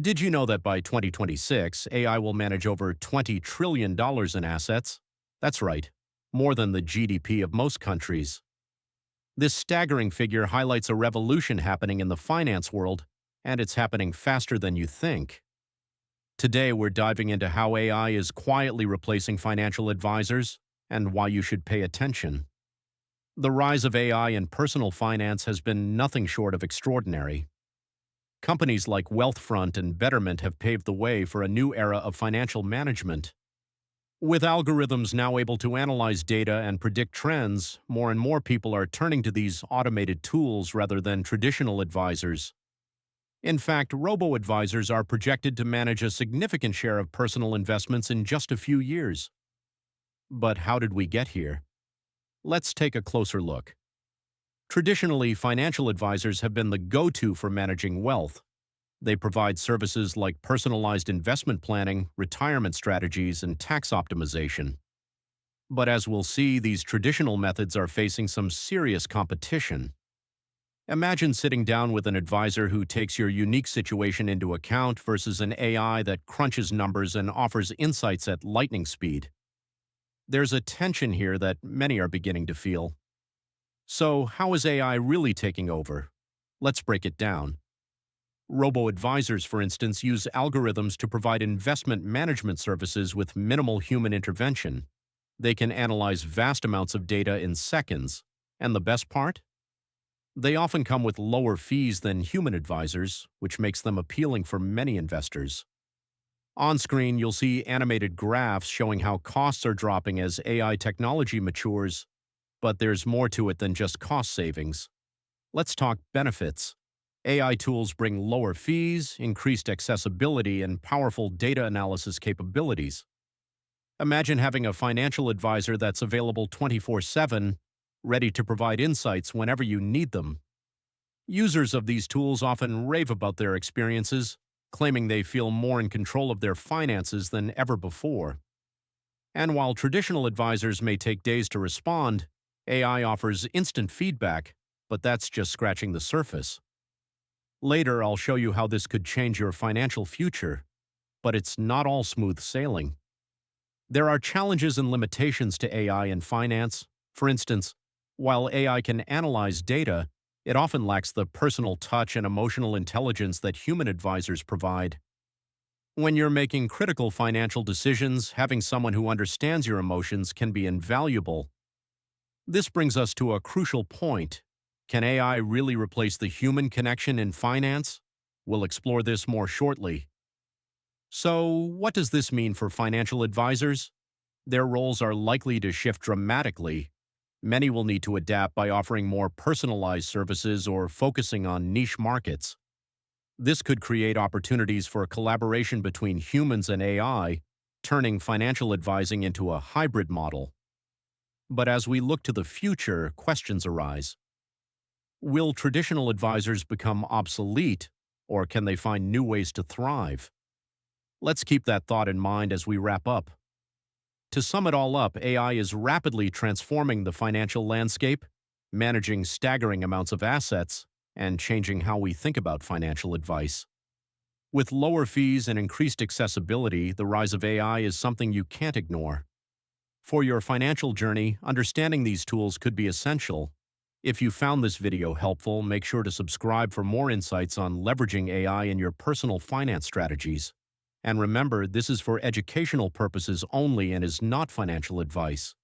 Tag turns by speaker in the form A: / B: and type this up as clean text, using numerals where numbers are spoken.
A: Did you know that by 2026, AI will manage over $20 trillion in assets? That's right, more than the GDP of most countries. This staggering figure highlights a revolution happening in the finance world, and it's happening faster than you think. Today, we're diving into how AI is quietly replacing financial advisors and why you should pay attention. The rise of AI in personal finance has been nothing short of extraordinary. Companies like Wealthfront and Betterment have paved the way for a new era of financial management. With algorithms now able to analyze data and predict trends, more and more people are turning to these automated tools rather than traditional advisors. In fact, robo-advisors are projected to manage a significant share of personal investments in just a few years. But how did we get here? Let's take a closer look. Traditionally, financial advisors have been the go-to for managing wealth. They provide services like personalized investment planning, retirement strategies, and tax optimization. But as we'll see, these traditional methods are facing some serious competition. Imagine sitting down with an advisor who takes your unique situation into account versus an AI that crunches numbers and offers insights at lightning speed. There's a tension here that many are beginning to feel. So, how is AI really taking over? Let's break it down. Robo-advisors, for instance, use algorithms to provide investment management services with minimal human intervention. They can analyze vast amounts of data in seconds. And the best part? They often come with lower fees than human advisors, which makes them appealing for many investors. On screen, you'll see animated graphs showing how costs are dropping as AI technology matures, but there's more to it than just cost savings. Let's talk benefits. AI tools bring lower fees, increased accessibility, and powerful data analysis capabilities. Imagine having a financial advisor that's available 24/7, ready to provide insights whenever you need them. Users of these tools often rave about their experiences, claiming they feel more in control of their finances than ever before. And while traditional advisors may take days to respond, AI offers instant feedback, but that's just scratching the surface. Later, I'll show you how this could change your financial future, but it's not all smooth sailing. There are challenges and limitations to AI in finance. For instance, while AI can analyze data, it often lacks the personal touch and emotional intelligence that human advisors provide. When you're making critical financial decisions, having someone who understands your emotions can be invaluable. This brings us to a crucial point. Can AI really replace the human connection in finance? We'll explore this more shortly. So, what does this mean for financial advisors? Their roles are likely to shift dramatically. Many will need to adapt by offering more personalized services or focusing on niche markets. This could create opportunities for collaboration between humans and AI, turning financial advising into a hybrid model. But as we look to the future, questions arise. Will traditional advisors become obsolete, or can they find new ways to thrive? Let's keep that thought in mind as we wrap up. To sum it all up, AI is rapidly transforming the financial landscape, managing staggering amounts of assets, and changing how we think about financial advice. With lower fees and increased accessibility, the rise of AI is something you can't ignore. For your financial journey, understanding these tools could be essential. If you found this video helpful, make sure to subscribe for more insights on leveraging AI in your personal finance strategies. And remember, this is for educational purposes only and is not financial advice.